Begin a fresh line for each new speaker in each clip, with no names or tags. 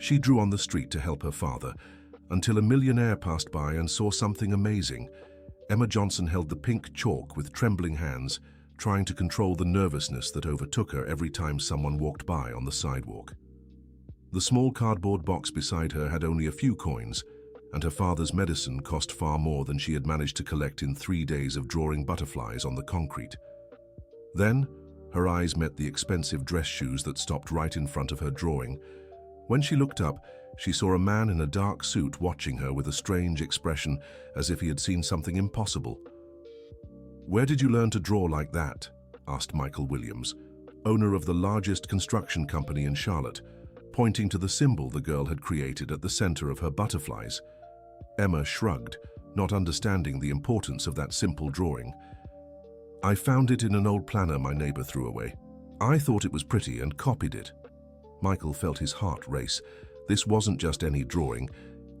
She drew on the street to help her father, until a millionaire passed by and saw something amazing. Emma Johnson held the pink chalk with trembling hands, trying to control the nervousness that overtook her every time someone walked by on the sidewalk. The small cardboard box beside her had only a few coins, and her father's medicine cost far more than she had managed to collect in 3 days of drawing butterflies on the concrete. Then, her eyes met the expensive dress shoes that stopped right in front of her drawing. When she looked up, she saw a man in a dark suit watching her with a strange expression, as if he had seen something impossible. "Where did you learn to draw like that?" asked Michael Williams, owner of the largest construction company in Charlotte, pointing to the symbol the girl had created at the center of her butterflies. Emma shrugged, not understanding the importance of that simple drawing. "I found it in an old planner my neighbor threw away. I thought it was pretty and copied it." Michael felt his heart race. This wasn't just any drawing.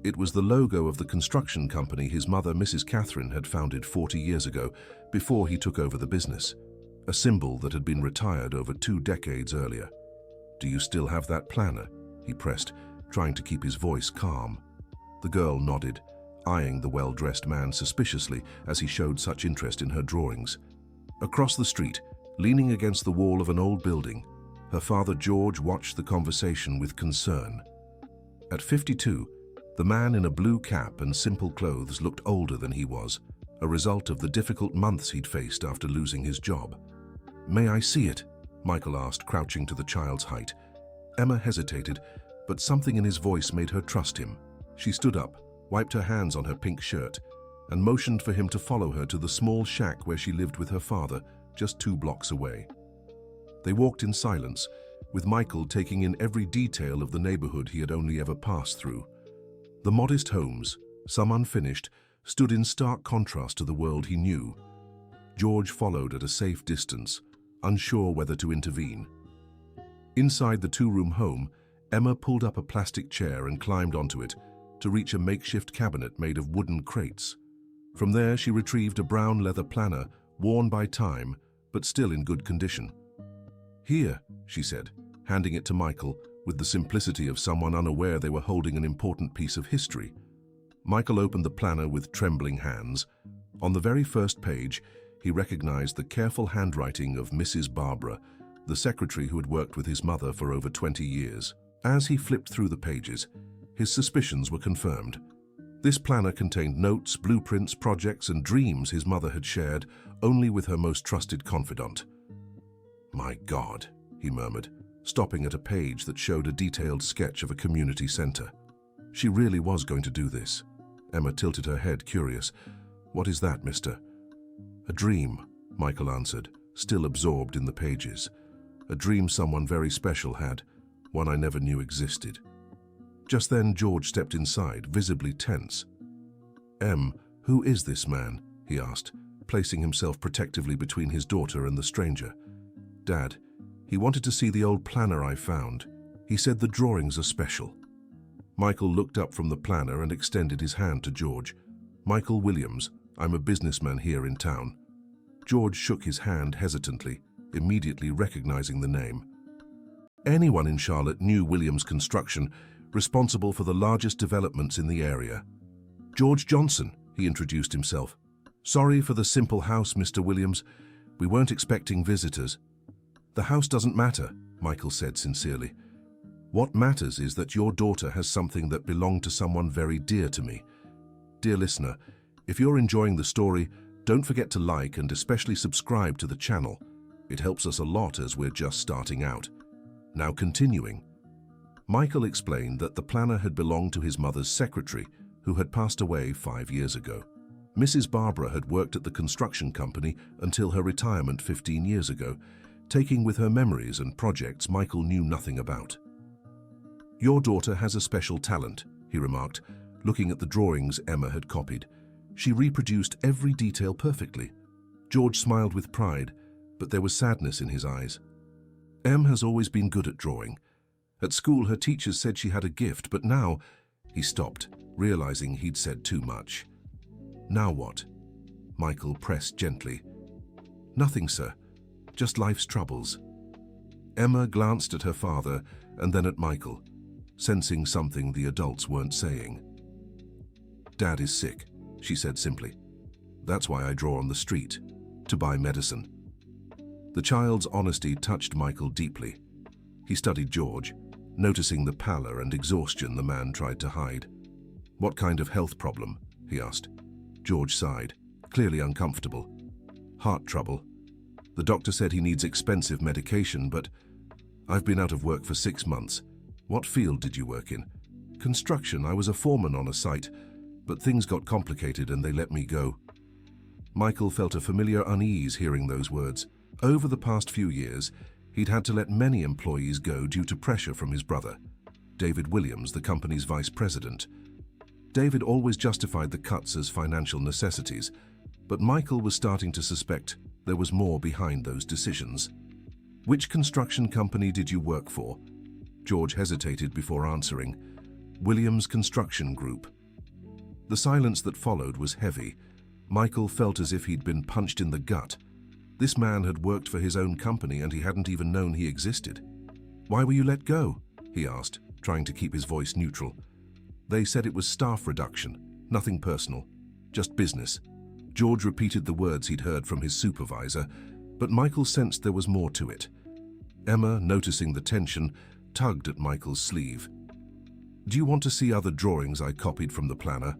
It was the logo of the construction company his mother, Mrs. Catherine, had founded 40 years ago, before he took over the business. A symbol that had been retired over 2 decades earlier. "Do you still have that planner?" he pressed, trying to keep his voice calm. The girl nodded, eyeing the well-dressed man suspiciously as he showed such interest in her drawings. Across the street, leaning against the wall of an old building, her father George watched the conversation with concern. At 52, the man in a blue cap and simple clothes looked older than he was, a result of the difficult months he'd faced after losing his job. "May I see it?" Michael asked, crouching to the child's height. Emma hesitated, but something in his voice made her trust him. She stood up, wiped her hands on her pink shirt, and motioned for him to follow her to the small shack where she lived with her father, just 2 blocks away. They walked in silence, with Michael taking in every detail of the neighborhood he had only ever passed through. The modest homes, some unfinished, stood in stark contrast to the world he knew. George followed at a safe distance, unsure whether to intervene. Inside the 2-room home, Emma pulled up a plastic chair and climbed onto it to reach a makeshift cabinet made of wooden crates. From there, she retrieved a brown leather planner, worn by time, but still in good condition. "Here," she said, handing it to Michael with the simplicity of someone unaware they were holding an important piece of history. Michael opened the planner with trembling hands. On the very first page, he recognized the careful handwriting of Mrs. Barbara, the secretary who had worked with his mother for over 20 years. As he flipped through the pages, his suspicions were confirmed. This planner contained notes, blueprints, projects, and dreams his mother had shared only with her most trusted confidant. "My God," he murmured, stopping at a page that showed a detailed sketch of a community center. She really was going to do this. Emma tilted her head, curious. "What is that, mister?" "A dream," Michael answered, still absorbed in the pages. "A dream someone very special had, one I never knew existed." Just then, George stepped inside, visibly tense. "Em, who is this man?" he asked, placing himself protectively between his daughter and the stranger. "Dad, he wanted to see the old planner I found. He said the drawings are special." Michael looked up from the planner and extended his hand to George. "Michael Williams, I'm a businessman here in town." George shook his hand hesitantly, immediately recognizing the name. Anyone in Charlotte knew Williams Construction, responsible for the largest developments in the area. "George Johnson," he introduced himself. "Sorry for the simple house, Mr. Williams. We weren't expecting visitors." "The house doesn't matter," Michael said sincerely. "What matters is that your daughter has something that belonged to someone very dear to me." Dear listener, if you're enjoying the story, don't forget to like and especially subscribe to the channel. It helps us a lot as we're just starting out. Now continuing. Michael explained that the planner had belonged to his mother's secretary, who had passed away 5 years ago. Mrs. Barbara had worked at the construction company until her retirement 15 years ago, taking with her memories and projects Michael knew nothing about. "Your daughter has a special talent," he remarked, looking at the drawings Emma had copied. "She reproduced every detail perfectly." George smiled with pride, but there was sadness in his eyes. "Em has always been good at drawing. At school, her teachers said she had a gift, but now—" He stopped, realizing he'd said too much. "Now what?" Michael pressed gently. "Nothing, sir. Just life's troubles." Emma glanced at her father and then at Michael. sensing something the adults weren't saying. "Dad is sick," she said simply. "That's why I draw on the street, to buy medicine." The child's honesty touched Michael deeply. He studied George, noticing the pallor and exhaustion the man tried to hide. "What kind of health problem?" he asked. George sighed, clearly uncomfortable. "Heart trouble. The doctor said he needs expensive medication, but I've been out of work for 6 months. What field did you work in?" "Construction. I was a foreman on a site, but things got complicated and they let me go." Michael felt a familiar unease hearing those words. Over the past few years, he'd had to let many employees go due to pressure from his brother, David Williams, the company's vice president. David always justified the cuts as financial necessities, but Michael was starting to suspect there was more behind those decisions. "Which construction company did you work for?" George hesitated before answering. "Williams Construction Group." The silence that followed was heavy. Michael felt as if he'd been punched in the gut. This man had worked for his own company and he hadn't even known he existed. "Why were you let go?" he asked, trying to keep his voice neutral. "They said it was staff reduction, nothing personal, just business." George repeated the words he'd heard from his supervisor, but Michael sensed there was more to it. Emma, noticing the tension, tugged at Michael's sleeve. "Do you want to see other drawings I copied from the planner?"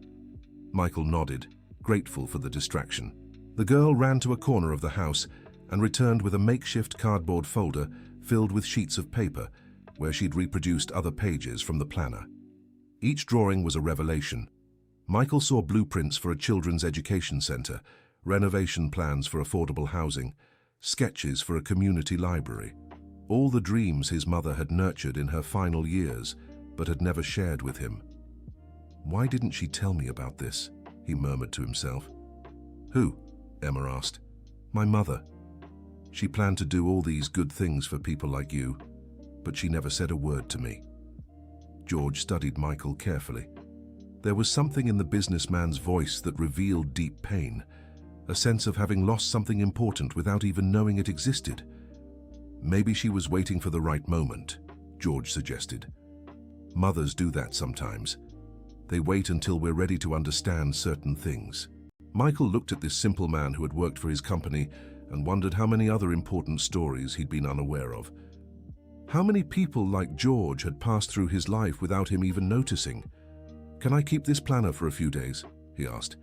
Michael nodded, grateful for the distraction. The girl ran to a corner of the house and returned with a makeshift cardboard folder filled with sheets of paper, where she'd reproduced other pages from the planner. Each drawing was a revelation. Michael saw blueprints for a children's education center, renovation plans for affordable housing, sketches for a community library. All the dreams his mother had nurtured in her final years, but had never shared with him. "Why didn't she tell me about this?" he murmured to himself. "Who?" Emma asked. "My mother. She planned to do all these good things for people like you, but she never said a word to me." George studied Michael carefully. There was something in the businessman's voice that revealed deep pain, a sense of having lost something important without even knowing it existed. "Maybe she was waiting for the right moment," George suggested. "Mothers do that sometimes. They wait until we're ready to understand certain things." Michael looked at this simple man who had worked for his company and wondered how many other important stories he'd been unaware of. How many people like George had passed through his life without him even noticing? "Can I keep this planner for a few days?" he asked.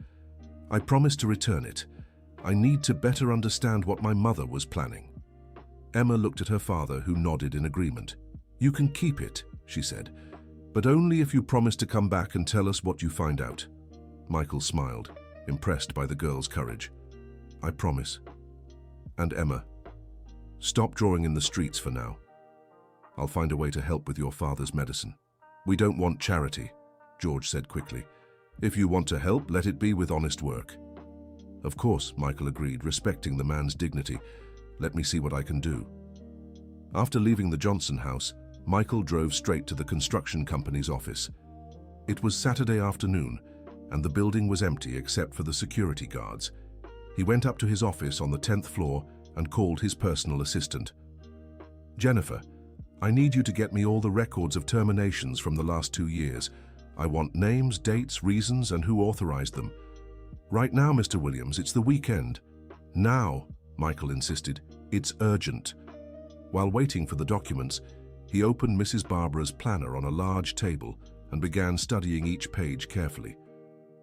"I promise to return it. I need to better understand what my mother was planning." Emma looked at her father, who nodded in agreement. "You can keep it," she said, "but only if you promise to come back and tell us what you find out." Michael smiled, impressed by the girl's courage. "I promise." "And Emma, stop drawing in the streets for now. I'll find a way to help with your father's medicine." "We don't want charity," George said quickly. "If you want to help, let it be with honest work." "Of course," Michael agreed, respecting the man's dignity. "Let me see what I can do." After leaving the Johnson house, Michael drove straight to the construction company's office. It was Saturday afternoon, and the building was empty except for the security guards. He went up to his office on the 10th floor and called his personal assistant. "Jennifer, I need you to get me all the records of terminations from the last 2 years. I want names, dates, reasons, and who authorized them." "Right now, Mr. Williams, it's the weekend." "Now," Michael insisted. "It's urgent." While waiting for the documents, he opened Mrs. Barbara's planner on a large table and began studying each page carefully.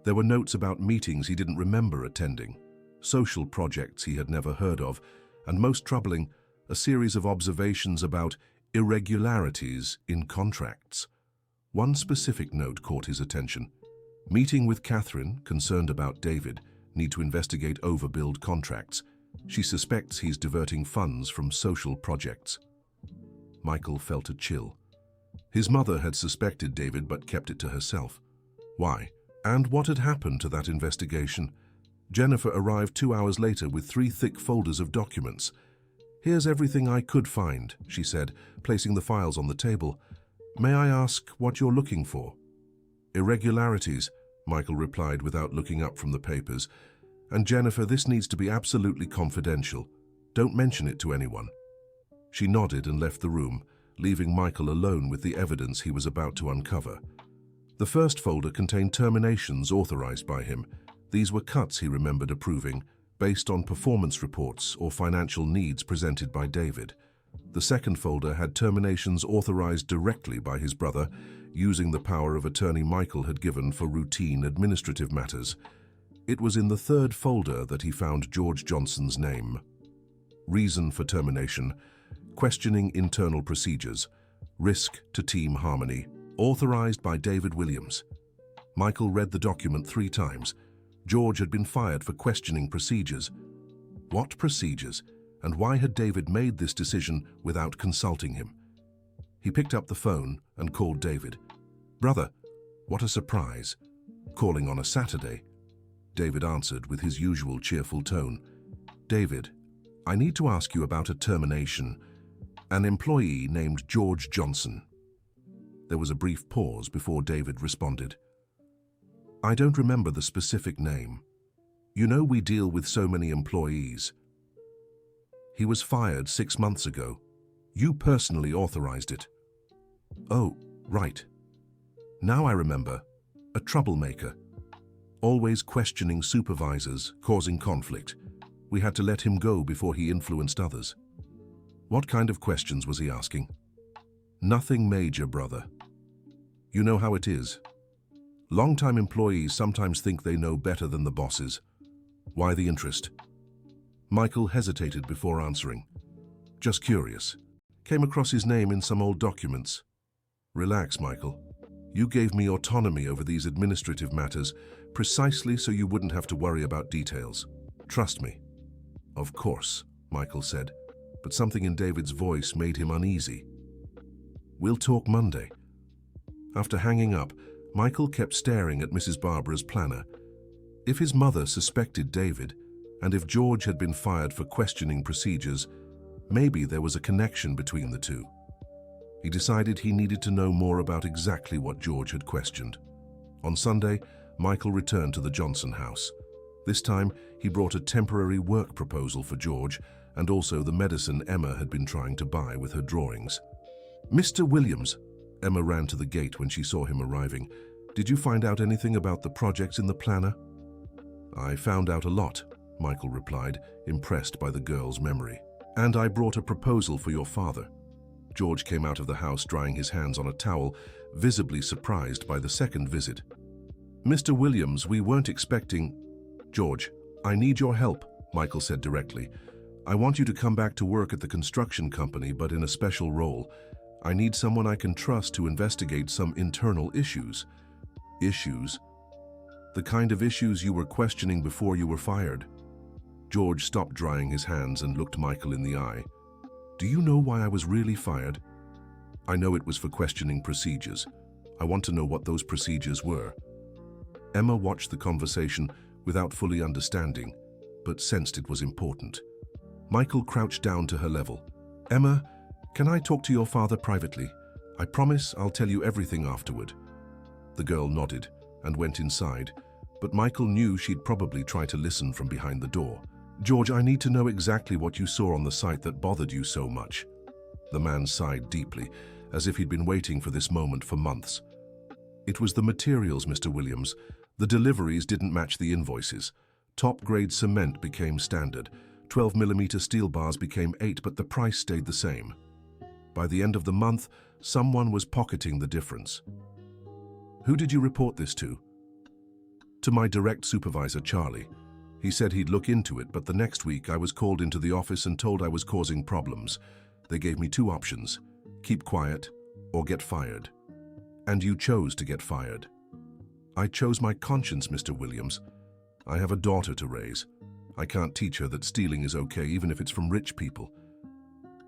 There were notes about meetings he didn't remember attending, social projects he had never heard of, and most troubling, a series of observations about irregularities in contracts. One specific note caught his attention. "Meeting with Catherine, concerned about David, need to investigate overbilled contracts. She suspects he's diverting funds from social projects." Michael felt a chill. His mother had suspected David but kept it to herself. Why? And what had happened to that investigation? Jennifer arrived 2 hours later with 3 thick folders of documents. "Here's everything I could find," she said, placing the files on the table. "May I ask what you're looking for?" "Irregularities," Michael replied without looking up from the papers. "And Jennifer, this needs to be absolutely confidential. Don't mention it to anyone." She nodded and left the room, leaving Michael alone with the evidence he was about to uncover. The first folder contained terminations authorized by him. These were cuts he remembered approving, based on performance reports or financial needs presented by David. The second folder had terminations authorized directly by his brother, using the power of attorney Michael had given for routine administrative matters. It was in the third folder that he found George Johnson's name. Reason for termination: questioning internal procedures, risk to team harmony, authorized by David Williams. Michael read the document 3 times. George had been fired for questioning procedures. What procedures? And why had David made this decision without consulting him? He picked up the phone and called David. "Brother, what a surprise. Calling on a Saturday." David answered with his usual cheerful tone. "David, I need to ask you about a termination. An employee named George Johnson." There was a brief pause before David responded. "I don't remember the specific name. You know, we deal with so many employees. He was fired 6 months ago. You personally authorized it." "Oh, right. Now I remember. A troublemaker. Always questioning supervisors, causing conflict. We had to let him go before he influenced others." "What kind of questions was he asking?" "Nothing major, brother. You know how it is. Long-time employees sometimes think they know better than the bosses. Why the interest?" Michael hesitated before answering. "Just curious. Came across his name in some old documents." "Relax, Michael. You gave me autonomy over these administrative matters precisely so you wouldn't have to worry about details. Trust me." "Of course," Michael said, but something in David's voice made him uneasy. "We'll talk Monday." After hanging up, Michael kept staring at Mrs. Barbara's planner. If his mother suspected David, and if George had been fired for questioning procedures, maybe there was a connection between the two. He decided he needed to know more about exactly what George had questioned. On Sunday, Michael returned to the Johnson house. This time, he brought a temporary work proposal for George and also the medicine Emma had been trying to buy with her drawings. "Mr. Williams," Emma ran to the gate when she saw him arriving. "Did you find out anything about the projects in the planner?" "I found out a lot," Michael replied, impressed by the girl's memory. "And I brought a proposal for your father." George came out of the house drying his hands on a towel, visibly surprised by the second visit. "Mr. Williams, we weren't expecting—" "George, I need your help," Michael said directly. "I want you to come back to work at the construction company, but in a special role. I need someone I can trust to investigate some internal issues." "Issues? The kind of issues you were questioning before you were fired?" George stopped drying his hands and looked Michael in the eye. "Do you know why I was really fired?" "I know it was for questioning procedures. I want to know what those procedures were." Emma watched the conversation without fully understanding, but sensed it was important. Michael crouched down to her level. "Emma, can I talk to your father privately? I promise I'll tell you everything afterward." The girl nodded and went inside, but Michael knew she'd probably try to listen from behind the door. "George, I need to know exactly what you saw on the site that bothered you so much." The man sighed deeply, as if he'd been waiting for this moment for months. "It was the materials, Mr. Williams. The deliveries didn't match the invoices. Top-grade cement became standard. 12mm steel bars became 8, but the price stayed the same. By the end of the month, someone was pocketing the difference." "Who did you report this to?" "To my direct supervisor, Charlie. He said he'd look into it, but the next week I was called into the office and told I was causing problems. They gave me 2 options: keep quiet or get fired. And you chose to get fired." "I chose my conscience, Mr. Williams. I have a daughter to raise. I can't teach her that stealing is okay, even if it's from rich people."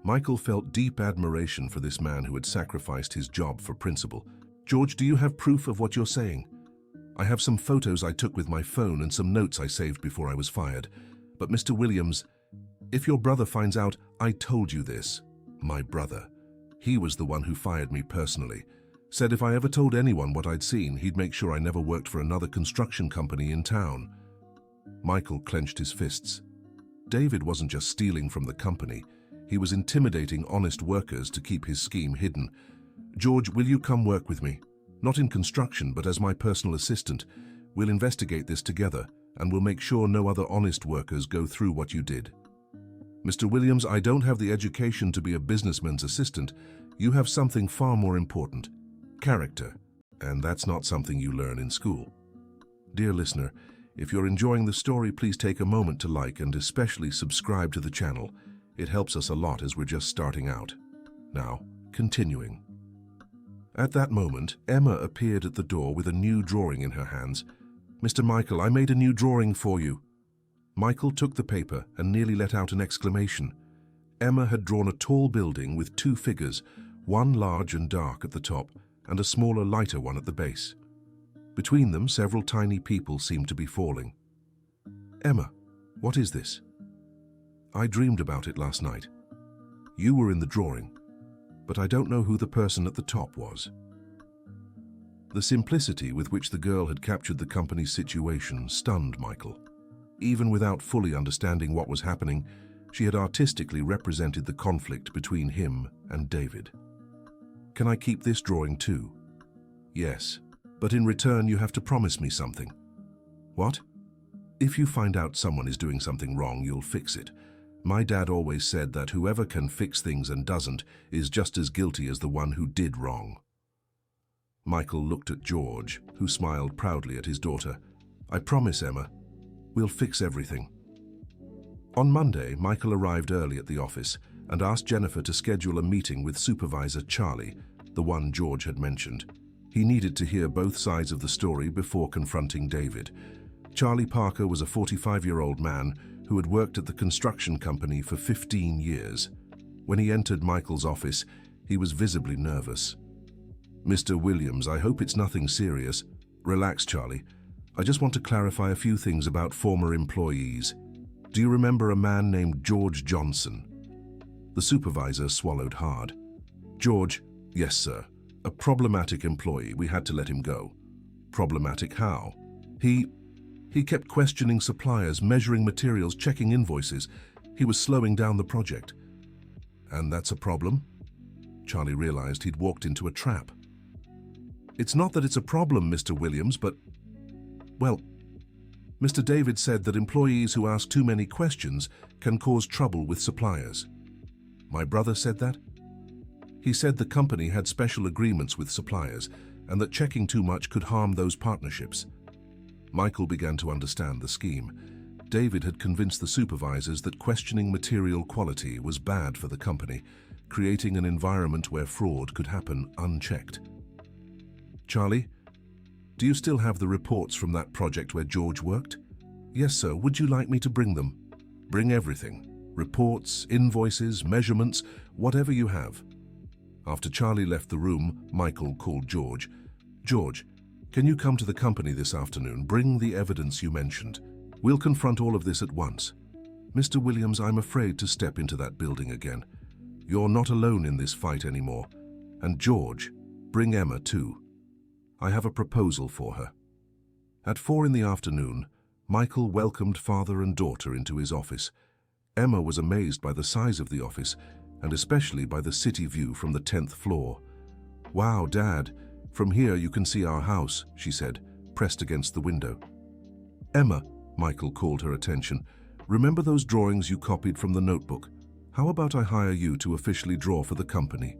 Michael felt deep admiration for this man who had sacrificed his job for principle. "George, do you have proof of what you're saying?" "I have some photos I took with my phone and some notes I saved before I was fired. But Mr. Williams, if your brother finds out I told you this—" "My brother. He was the one who fired me personally. Said if I ever told anyone what I'd seen, he'd make sure I never worked for another construction company in town." Michael clenched his fists. David wasn't just stealing from the company. He was intimidating honest workers to keep his scheme hidden. "George, will you come work with me? Not in construction, but as my personal assistant. We'll investigate this together, and we'll make sure no other honest workers go through what you did." "Mr. Williams, I don't have the education to be a businessman's assistant. You have something far more important: character. And that's not something you learn in school." Dear listener, if you're enjoying the story, please take a moment to like and especially subscribe to the channel. It helps us a lot as we're just starting out. Now, continuing. At that moment, Emma appeared at the door with a new drawing in her hands. "Mr. Michael, I made a new drawing for you." Michael took the paper and nearly let out an exclamation. Emma had drawn a tall building with two figures, one large and dark at the top, and a smaller, lighter one at the base. Between them, several tiny people seemed to be falling. "Emma, what is this?" "I dreamed about it last night. You were in the drawing, but I don't know who the person at the top was." The simplicity with which the girl had captured the company's situation stunned Michael. Even without fully understanding what was happening, she had artistically represented the conflict between him and David. "Can I keep this drawing too?" "Yes, but in return you have to promise me something." "What?" "If you find out someone is doing something wrong, you'll fix it. My dad always said that whoever can fix things and doesn't is just as guilty as the one who did wrong." Michael looked at George, who smiled proudly at his daughter. "I promise, Emma. We'll fix everything." On Monday, Michael arrived early at the office and asked Jennifer to schedule a meeting with Supervisor Charlie, the one George had mentioned. He needed to hear both sides of the story before confronting David. Charlie Parker was a 45-year-old man who had worked at the construction company for 15 years. When he entered Michael's office, he was visibly nervous. "Mr. Williams, I hope it's nothing serious." "Relax, Charlie. I just want to clarify a few things about former employees. Do you remember a man named George Johnson?" The supervisor swallowed hard. "George, yes, sir. A problematic employee. We had to let him go." "Problematic how?" He kept questioning suppliers, measuring materials, checking invoices. He was slowing down the project." "And that's a problem?" Charlie realized he'd walked into a trap. "It's not that it's a problem, Mr. Williams, but, well, Mr. David said that employees who ask too many questions can cause trouble with suppliers." "My brother said that?" "He said the company had special agreements with suppliers and that checking too much could harm those partnerships." Michael began to understand the scheme. David had convinced the supervisors that questioning material quality was bad for the company, creating an environment where fraud could happen unchecked. "Charlie, do you still have the reports from that project where George worked?" "Yes, sir. Would you like me to bring them?" "Bring everything. Reports, invoices, measurements, whatever you have." After Charlie left the room, Michael called George. "George, can you come to the company this afternoon? Bring the evidence you mentioned. We'll confront all of this at once." "Mr. Williams, I'm afraid to step into that building again. You're not alone in this fight anymore. And George, bring Emma too. I have a proposal for her." At 4 in the afternoon, Michael welcomed father and daughter into his office. Emma was amazed by the size of the office, and especially by the city view from the 10th floor. "Wow, Dad, from here you can see our house," she said, pressed against the window. "Emma," Michael called her attention, "remember those drawings you copied from the notebook? How about I hire you to officially draw for the company?"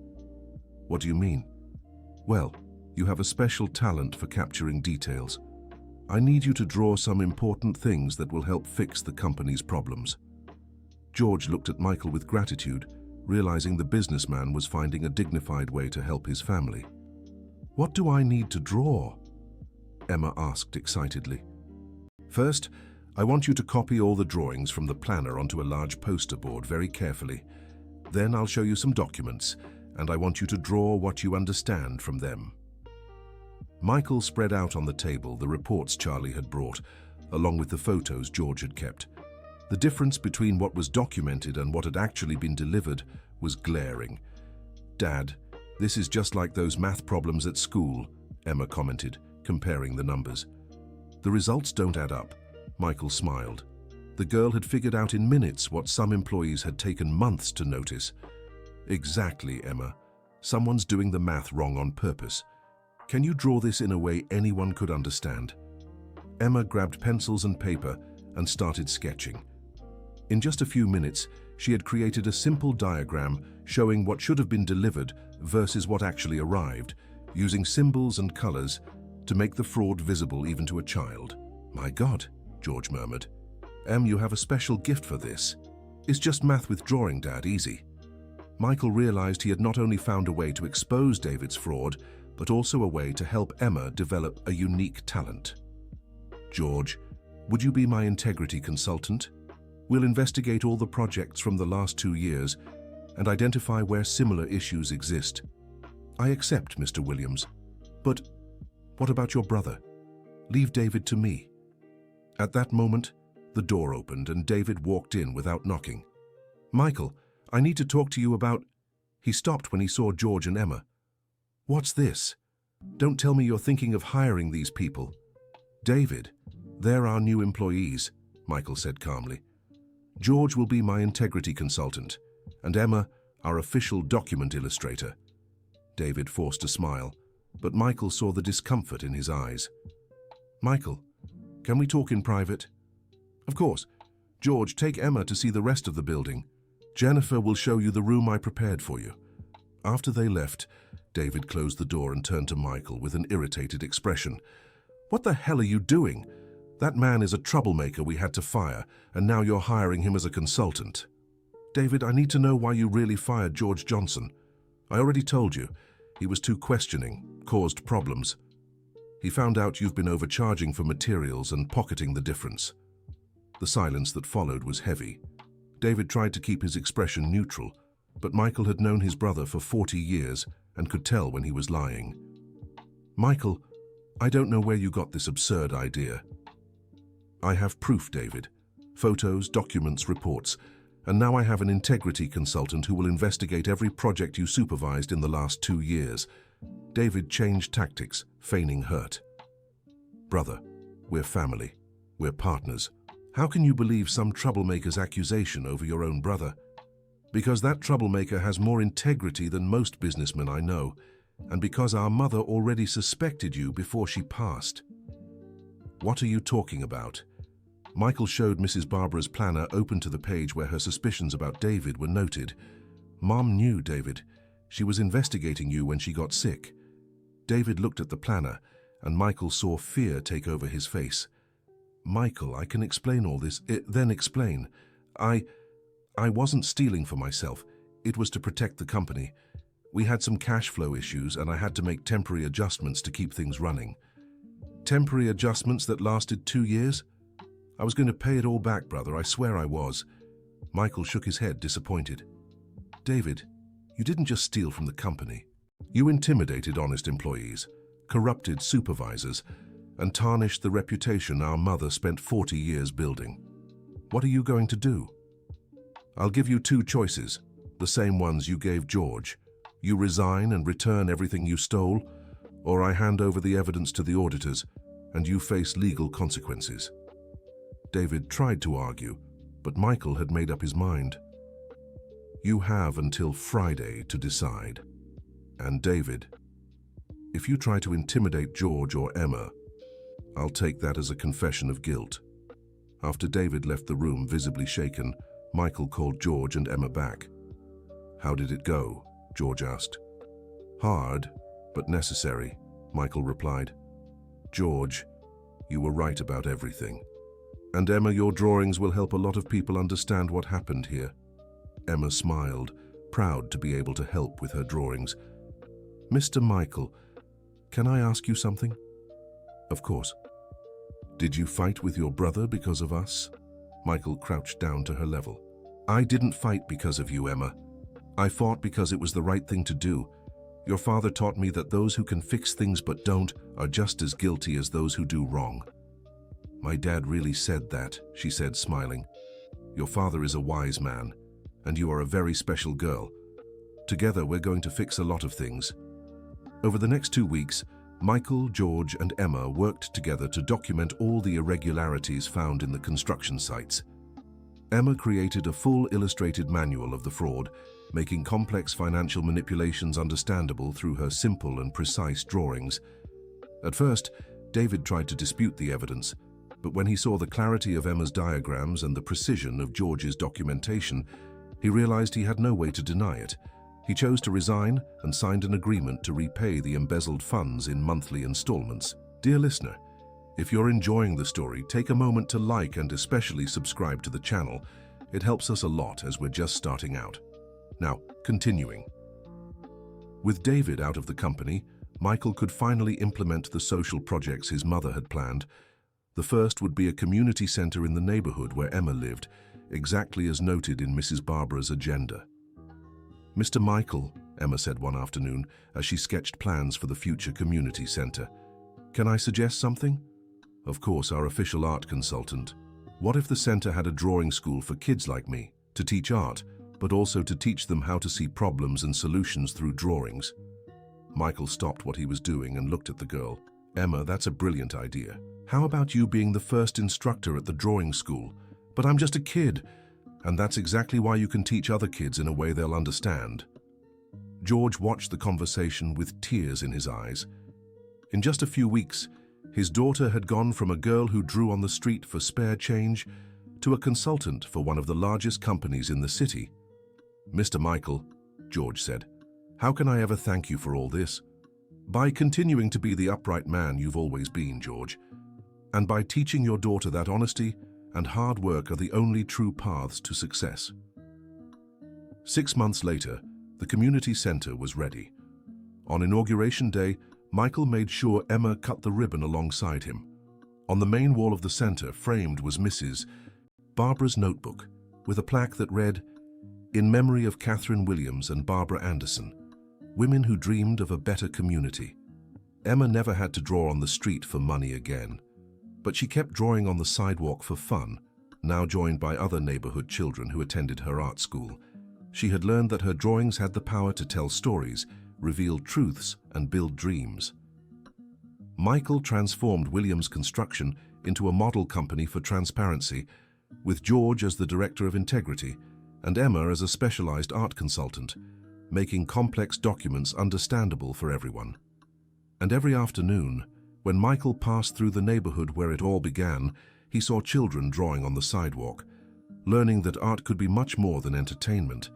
"What do you mean?" "Well, you have a special talent for capturing details. I need you to draw some important things that will help fix the company's problems." George looked at Michael with gratitude, realizing the businessman was finding a dignified way to help his family. "What do I need to draw?" Emma asked excitedly. "First, I want you to copy all the drawings from the planner onto a large poster board very carefully. Then I'll show you some documents, and I want you to draw what you understand from them." Michael spread out on the table the reports Charlie had brought, along with the photos George had kept. The difference between what was documented and what had actually been delivered was glaring. "Dad, this is just like those math problems at school," Emma commented, comparing the numbers. "The results don't add up." Michael smiled. The girl had figured out in minutes what some employees had taken months to notice. Exactly, Emma. Someone's doing the math wrong on purpose. Can you draw this in a way anyone could understand? Emma grabbed pencils and paper and started sketching. In just a few minutes, she had created a simple diagram showing what should have been delivered versus what actually arrived, using symbols and colors to make the fraud visible even to a child. "My God," George murmured. "Em, you have a special gift for this. It's just math with drawing, Dad, easy." Michael realized he had not only found a way to expose David's fraud, but also a way to help Emma develop a unique talent. "George, would you be my integrity consultant? We'll investigate all the projects from the last 2 years and identify where similar issues exist." "I accept, Mr. Williams. But what about your brother? Leave David to me." At that moment, the door opened and David walked in without knocking. "Michael, I need to talk to you about—" He stopped when he saw George and Emma. "What's this? Don't tell me you're thinking of hiring these people." "David, they're our new employees," Michael said calmly. "George will be my integrity consultant, and Emma, our official document illustrator." David forced a smile, but Michael saw the discomfort in his eyes. "Michael, can we talk in private?" "Of course. George, take Emma to see the rest of the building. Jennifer will show you the room I prepared for you." After they left, David closed the door and turned to Michael with an irritated expression. "What the hell are you doing? That man is a troublemaker we had to fire, and now you're hiring him as a consultant." "David, I need to know why you really fired George Johnson. I already told you. He was too questioning, caused problems. He found out you've been overcharging for materials and pocketing the difference." The silence that followed was heavy. David tried to keep his expression neutral, but Michael had known his brother for 40 years and could tell when he was lying. "Michael, I don't know where you got this absurd idea." "I have proof, David. Photos, documents, reports. And now I have an integrity consultant who will investigate every project you supervised in the last 2 years. David changed tactics, feigning hurt. "Brother, we're family. We're partners. How can you believe some troublemaker's accusation over your own brother? Because that troublemaker has more integrity than most businessmen I know, and because our mother already suspected you before she passed." "What are you talking about?" Michael showed Mrs. Barbara's planner open to the page where her suspicions about David were noted. "Mom knew, David. She was investigating you when she got sick." David looked at the planner, and Michael saw fear take over his face. "Michael, I can explain all this." "Then explain." I wasn't stealing for myself. It was to protect the company. We had some cash flow issues, and I had to make temporary adjustments to keep things running." "Temporary adjustments that lasted 2 years? I was going to pay it all back, brother. I swear I was." Michael shook his head, disappointed. "David, you didn't just steal from the company. You intimidated honest employees, corrupted supervisors, and tarnished the reputation our mother spent 40 years building. What are you going to do?" "I'll give you 2 choices, the same ones you gave George. You resign and return everything you stole, or I hand over the evidence to the auditors and you face legal consequences." David tried to argue, but Michael had made up his mind. "You have until Friday to decide. And David, if you try to intimidate George or Emma, I'll take that as a confession of guilt." After David left the room visibly shaken, Michael called George and Emma back. "How did it go?" George asked. "Hard, but necessary," Michael replied. "George, you were right about everything. And Emma, your drawings will help a lot of people understand what happened here." Emma smiled, proud to be able to help with her drawings. "Mr. Michael, can I ask you something?" "Of course." "Did you fight with your brother because of us?" Michael crouched down to her level. "I didn't fight because of you, Emma. I fought because it was the right thing to do. Your father taught me that those who can fix things but don't are just as guilty as those who do wrong." "My dad really said that," she said, smiling. "Your father is a wise man, and you are a very special girl. Together, we're going to fix a lot of things." Over the next 2 weeks, Michael, George, and Emma worked together to document all the irregularities found in the construction sites. Emma created a full illustrated manual of the fraud, making complex financial manipulations understandable through her simple and precise drawings. At first, David tried to dispute the evidence, but when he saw the clarity of Emma's diagrams and the precision of George's documentation, he realized he had no way to deny it. He chose to resign and signed an agreement to repay the embezzled funds in monthly installments. Dear listener, if you're enjoying the story, take a moment to like and especially subscribe to the channel. It helps us a lot as we're just starting out. Now, continuing. With David out of the company, Michael could finally implement the social projects his mother had planned. The first would be a community center in the neighborhood where Emma lived, exactly as noted in Mrs. Barbara's agenda. "Mr. Michael," Emma said one afternoon as she sketched plans for the future community center, "can I suggest something?" "Of course, our official art consultant. What if the center had a drawing school for kids like me, to teach art, but also to teach them how to see problems and solutions through drawings?" Michael stopped what he was doing and looked at the girl. "Emma, that's a brilliant idea. How about you being the first instructor at the drawing school? But I'm just a kid. And that's exactly why you can teach other kids in a way they'll understand." George watched the conversation with tears in his eyes. In just a few weeks, his daughter had gone from a girl who drew on the street for spare change to a consultant for one of the largest companies in the city. "Mr. Michael," George said, "how can I ever thank you for all this?" "By continuing to be the upright man you've always been, George, and by teaching your daughter that honesty and hard work are the only true paths to success." 6 months later, the community center was ready. On inauguration day, Michael made sure Emma cut the ribbon alongside him. On the main wall of the center, framed, was Mrs. Barbara's notebook, with a plaque that read, "In memory of Catherine Williams and Barbara Anderson, women who dreamed of a better community." Emma never had to draw on the street for money again. But she kept drawing on the sidewalk for fun, now joined by other neighborhood children who attended her art school. She had learned that her drawings had the power to tell stories, reveal truths, and build dreams. Michael transformed Williams Construction into a model company for transparency, with George as the director of integrity and Emma as a specialized art consultant, making complex documents understandable for everyone. And every afternoon, when Michael passed through the neighborhood where it all began, he saw children drawing on the sidewalk, learning that art could be much more than entertainment.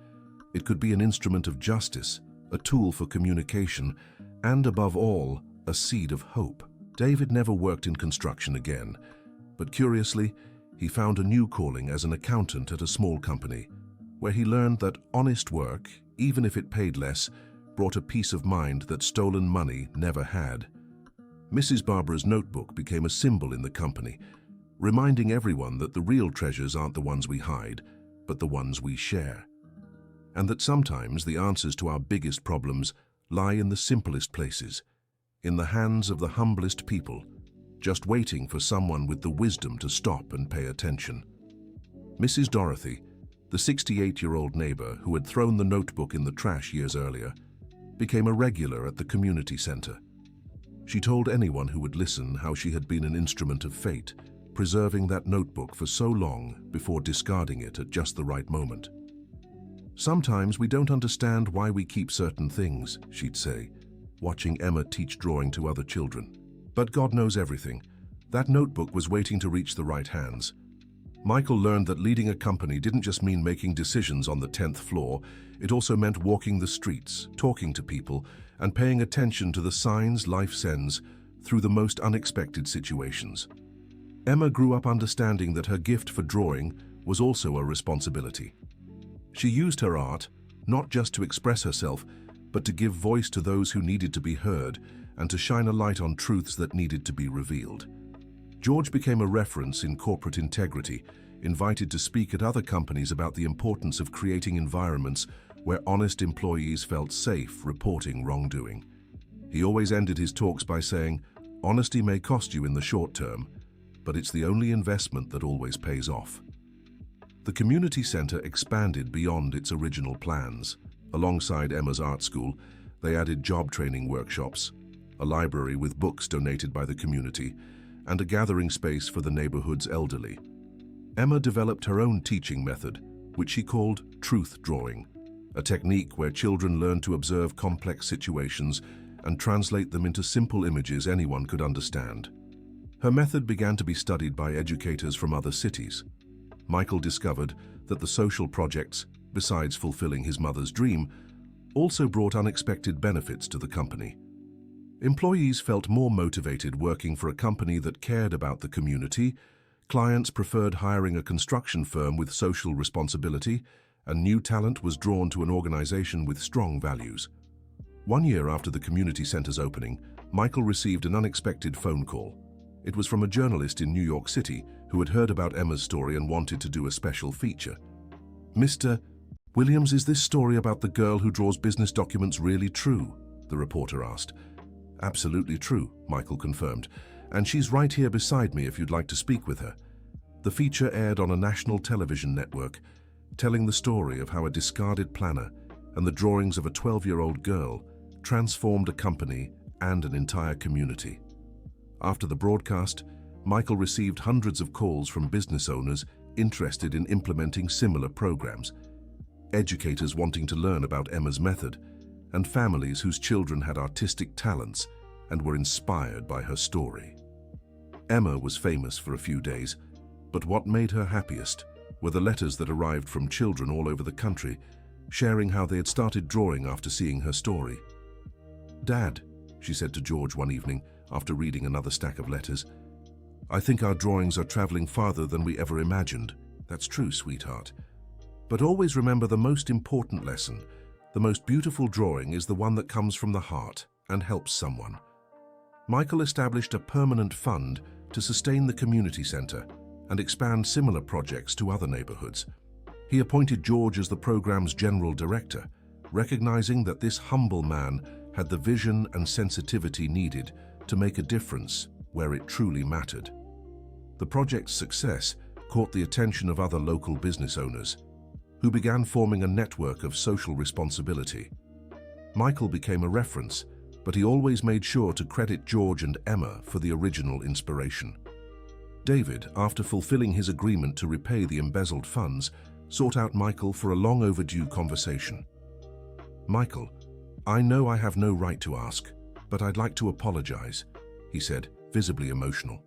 It could be an instrument of justice, a tool for communication, and above all, a seed of hope. David never worked in construction again, but curiously, he found a new calling as an accountant at a small company, where he learned that honest work, even if it paid less, brought a peace of mind that stolen money never had. Mrs. Barbara's notebook became a symbol in the company, reminding everyone that the real treasures aren't the ones we hide, but the ones we share. And that sometimes the answers to our biggest problems lie in the simplest places, in the hands of the humblest people, just waiting for someone with the wisdom to stop and pay attention. Mrs. Dorothy, the 68-year-old neighbor who had thrown the notebook in the trash years earlier, became a regular at the community center. She told anyone who would listen how she had been an instrument of fate, preserving that notebook for so long before discarding it at just the right moment. "Sometimes we don't understand why we keep certain things," she'd say, watching Emma teach drawing to other children. "But God knows everything. That notebook was waiting to reach the right hands." Michael learned that leading a company didn't just mean making decisions on the 10th floor, it also meant walking the streets, talking to people, and paying attention to the signs life sends through the most unexpected situations. Emma grew up understanding that her gift for drawing was also a responsibility. She used her art, not just to express herself, but to give voice to those who needed to be heard and to shine a light on truths that needed to be revealed. George became a reference in corporate integrity, invited to speak at other companies about the importance of creating environments where honest employees felt safe reporting wrongdoing. He always ended his talks by saying, "Honesty may cost you in the short term, but it's the only investment that always pays off." The community center expanded beyond its original plans. Alongside Emma's art school, they added job training workshops, a library with books donated by the community, and a gathering space for the neighborhood's elderly. Emma developed her own teaching method, which she called truth drawing, a technique where children learn to observe complex situations and translate them into simple images anyone could understand. Her method began to be studied by educators from other cities. Michael discovered that the social projects, besides fulfilling his mother's dream, also brought unexpected benefits to the company. Employees felt more motivated working for a company that cared about the community, clients preferred hiring a construction firm with social responsibility, and new talent was drawn to an organization with strong values. 1 year after the community center's opening, Michael received an unexpected phone call. It was from a journalist in New York City who had heard about Emma's story and wanted to do a special feature. "Mr. Williams, is this story about the girl who draws business documents really true?" the reporter asked. "Absolutely true," Michael confirmed, "and she's right here beside me if you'd like to speak with her." The feature aired on a national television network, telling the story of how a discarded planner and the drawings of a 12-year-old girl transformed a company and an entire community. After the broadcast, Michael received hundreds of calls from business owners interested in implementing similar programs, educators wanting to learn about Emma's method, and families whose children had artistic talents and were inspired by her story. Emma was famous for a few days, but what made her happiest were the letters that arrived from children all over the country, sharing how they had started drawing after seeing her story. "Dad," she said to George one evening after reading another stack of letters, "I think our drawings are traveling farther than we ever imagined." "That's true, sweetheart. But always remember the most important lesson. The most beautiful drawing is the one that comes from the heart and helps someone." Michael established a permanent fund to sustain the community center and expand similar projects to other neighborhoods. He appointed George as the program's general director, recognizing that this humble man had the vision and sensitivity needed to make a difference where it truly mattered. The project's success caught the attention of other local business owners, who began forming a network of social responsibility. Michael became a reference, but he always made sure to credit George and Emma for the original inspiration. David, after fulfilling his agreement to repay the embezzled funds, sought out Michael for a long overdue conversation. "Michael, I know I have no right to ask, but I'd like to apologize," he said, visibly emotional.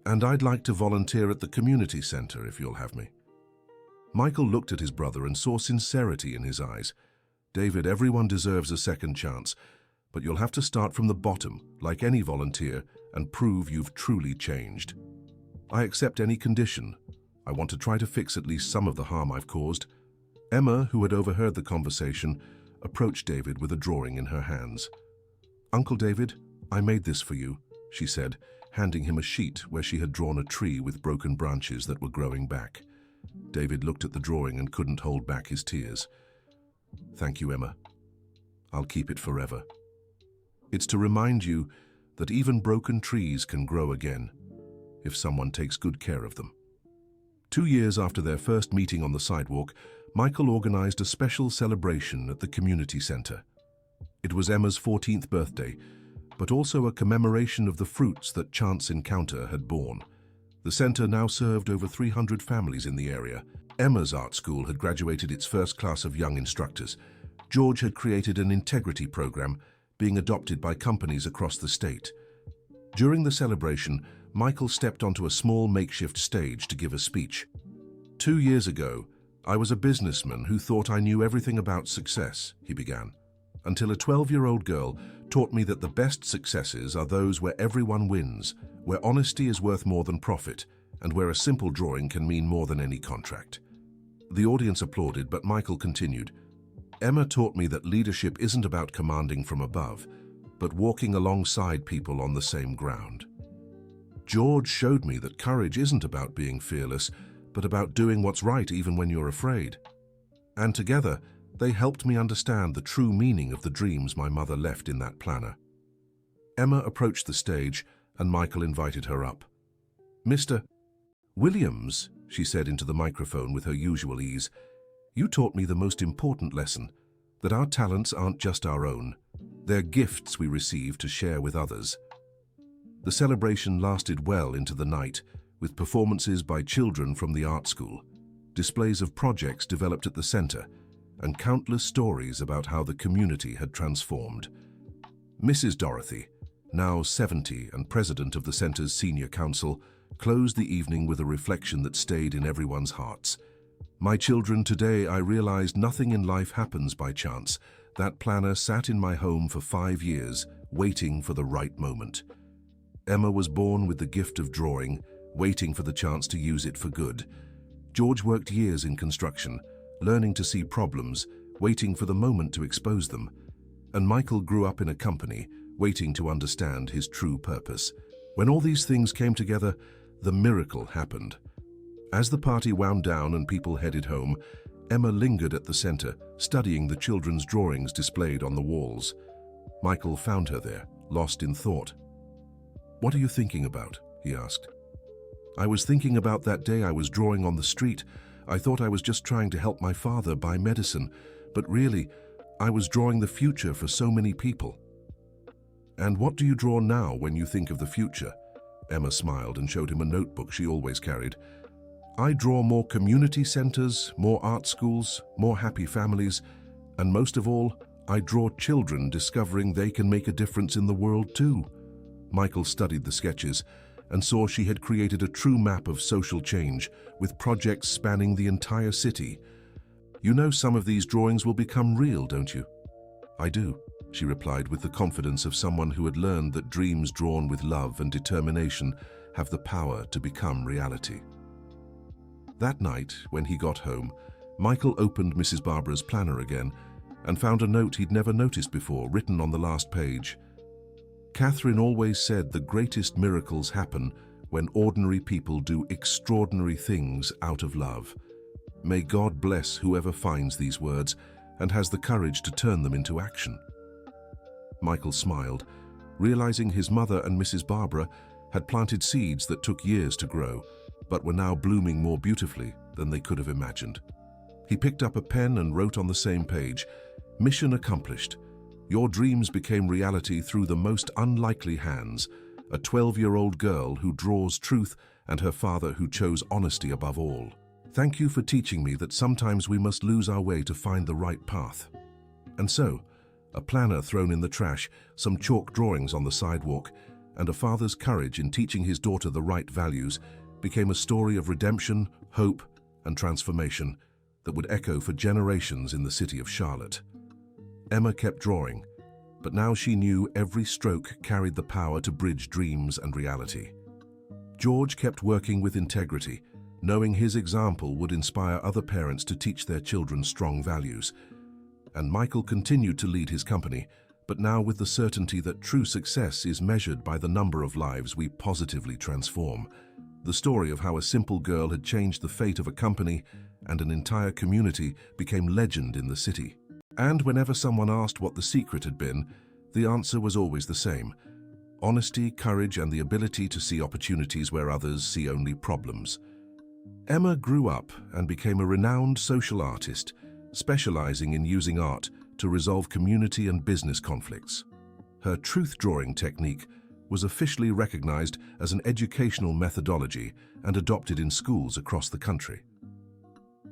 "And I'd like to volunteer at the community center if you'll have me." Michael looked at his brother and saw sincerity in his eyes. "David, everyone deserves a second chance, but you'll have to start from the bottom, like any volunteer, and prove you've truly changed. I accept any condition. I want to try to fix at least some of the harm I've caused." Emma, who had overheard the conversation, approached David with a drawing in her hands. "Uncle David, I made this for you," she said, handing him a sheet where she had drawn a tree with broken branches that were growing back. David looked at the drawing and couldn't hold back his tears. "Thank you, Emma. I'll keep it forever. It's to remind you that even broken trees can grow again if someone takes good care of them." 2 years after their first meeting on the sidewalk, Michael organized a special celebration at the community center. It was Emma's 14th birthday, but also a commemoration of the fruits that chance encounter had borne. The center now served over 300 families in the area. Emma's art school had graduated its first class of young instructors. George had created an integrity program being adopted by companies across the state. During the celebration, Michael stepped onto a small makeshift stage to give a speech. "2 years ago, I was a businessman who thought I knew everything about success," he began, "until a 12-year-old girl taught me that the best successes are those where everyone wins, where honesty is worth more than profit, and where a simple drawing can mean more than any contract." The audience applauded, but Michael continued, "Emma taught me that leadership isn't about commanding from above, but walking alongside people on the same ground. George showed me that courage isn't about being fearless, but about doing what's right even when you're afraid. And together, they helped me understand the true meaning of the dreams my mother left in that planner." Emma approached the stage, and Michael invited her up. "Mr. Williams," she said into the microphone with her usual ease, "you taught me the most important lesson, that our talents aren't just our own. They're gifts we receive to share with others." The celebration lasted well into the night, with performances by children from the art school, displays of projects developed at the center, and countless stories about how the community had transformed. Mrs. Dorothy, now 70 and president of the center's senior council, closed the evening with a reflection that stayed in everyone's hearts. "My children, today I realized nothing in life happens by chance. That planner sat in my home for 5 years, waiting for the right moment." Emma was born with the gift of drawing, waiting for the chance to use it for good. George worked years in construction, learning to see problems, waiting for the moment to expose them. And Michael grew up in a company, waiting to understand his true purpose. When all these things came together, the miracle happened. As the party wound down and people headed home, Emma lingered at the center, studying the children's drawings displayed on the walls. Michael found her there, lost in thought. "What are you thinking about?" he asked. "I was thinking about that day I was drawing on the street. I thought I was just trying to help my father buy medicine, but really, I was drawing the future for so many people." "And what do you draw now when you think of the future?" Emma smiled and showed him a notebook she always carried. "I draw more community centers, more art schools, more happy families, and most of all, I draw children discovering they can make a difference in the world too." Michael studied the sketches and saw she had created a true map of social change, with projects spanning the entire city. "You know some of these drawings will become real, don't you?" "I do," she replied with the confidence of someone who had learned that dreams drawn with love and determination have the power to become reality. That night, when he got home, Michael opened Mrs. Barbara's planner again and found a note he'd never noticed before, written on the last page. "Catherine always said the greatest miracles happen when ordinary people do extraordinary things out of love. May God bless whoever finds these words and has the courage to turn them into action." Michael smiled, realizing his mother and Mrs. Barbara had planted seeds that took years to grow, but were now blooming more beautifully than they could have imagined. He picked up a pen and wrote on the same page, "Mission accomplished. Your dreams became reality through the most unlikely hands, a 12-year-old girl who draws truth and her father who chose honesty above all. Thank you for teaching me that sometimes we must lose our way to find the right path." And so, a planner thrown in the trash, some chalk drawings on the sidewalk, and a father's courage in teaching his daughter the right values became a story of redemption, hope, and transformation that would echo for generations in the city of Charlotte. Emma kept drawing, but now she knew every stroke carried the power to bridge dreams and reality. George kept working with integrity, knowing his example would inspire other parents to teach their children strong values. And Michael continued to lead his company, but now with the certainty that true success is measured by the number of lives we positively transform. The story of how a simple girl had changed the fate of a company and an entire community became legend in the city. And whenever someone asked what the secret had been, the answer was always the same: honesty, courage, and the ability to see opportunities where others see only problems. Emma grew up and became a renowned social artist, specializing in using art to resolve community and business conflicts. Her truth drawing technique was officially recognized as an educational methodology and adopted in schools across the country.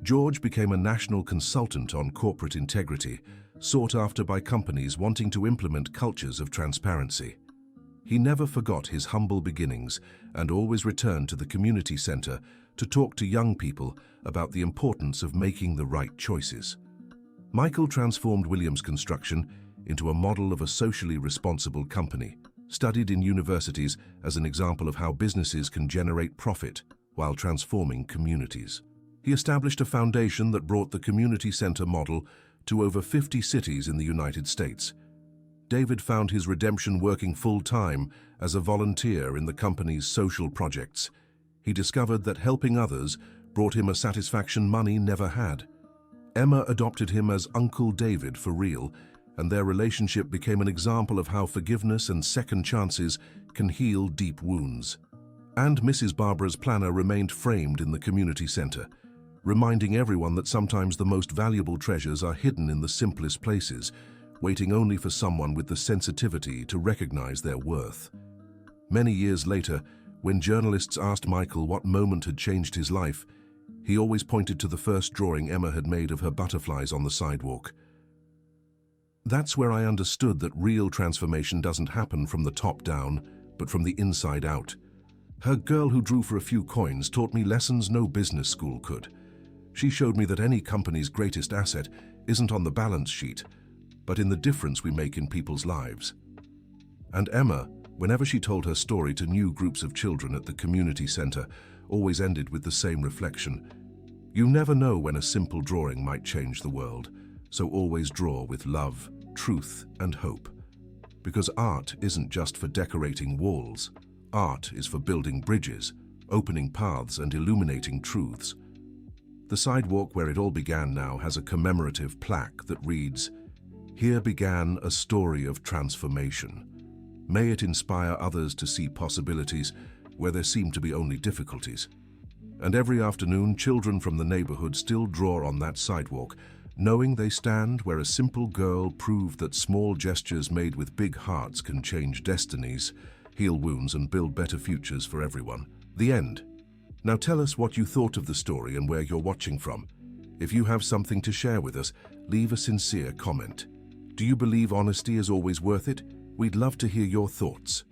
George became a national consultant on corporate integrity, sought after by companies wanting to implement cultures of transparency. He never forgot his humble beginnings and always returned to the community center to talk to young people about the importance of making the right choices. Michael transformed Williams Construction into a model of a socially responsible company, studied in universities as an example of how businesses can generate profit while transforming communities. He established a foundation that brought the community center model to over 50 cities in the United States. David found his redemption working full-time as a volunteer in the company's social projects. He discovered that helping others brought him a satisfaction money never had. Emma adopted him as Uncle David for real, and their relationship became an example of how forgiveness and second chances can heal deep wounds. And Mrs. Barbara's planner remained framed in the community center, reminding everyone that sometimes the most valuable treasures are hidden in the simplest places, waiting only for someone with the sensitivity to recognize their worth. Many years later, When journalists asked Michael what moment had changed his life, he always pointed to the first drawing Emma had made of her butterflies on the sidewalk. That's where I understood that real transformation doesn't happen from the top down, but from the inside out. Her girl who drew for a few coins taught me lessons no business school could. She showed me that any company's greatest asset isn't on the balance sheet, but in the difference we make in people's lives. And Emma, whenever she told her story to new groups of children at the community center, always ended with the same reflection. You never know when a simple drawing might change the world, so always draw with love, truth, and hope. Because art isn't just for decorating walls. Art is for building bridges, opening paths, and illuminating truths. The sidewalk where it all began now has a commemorative plaque that reads, "Here began a story of transformation. May it inspire others to see possibilities where there seem to be only difficulties." And every afternoon, children from the neighborhood still draw on that sidewalk, knowing they stand where a simple girl proved that small gestures made with big hearts can change destinies, heal wounds, and build better futures for everyone. The end. Now tell us what you thought of the story and where you're watching from. If you have something to share with us, leave a sincere comment. Do you believe honesty is always worth it? We'd love to hear your thoughts.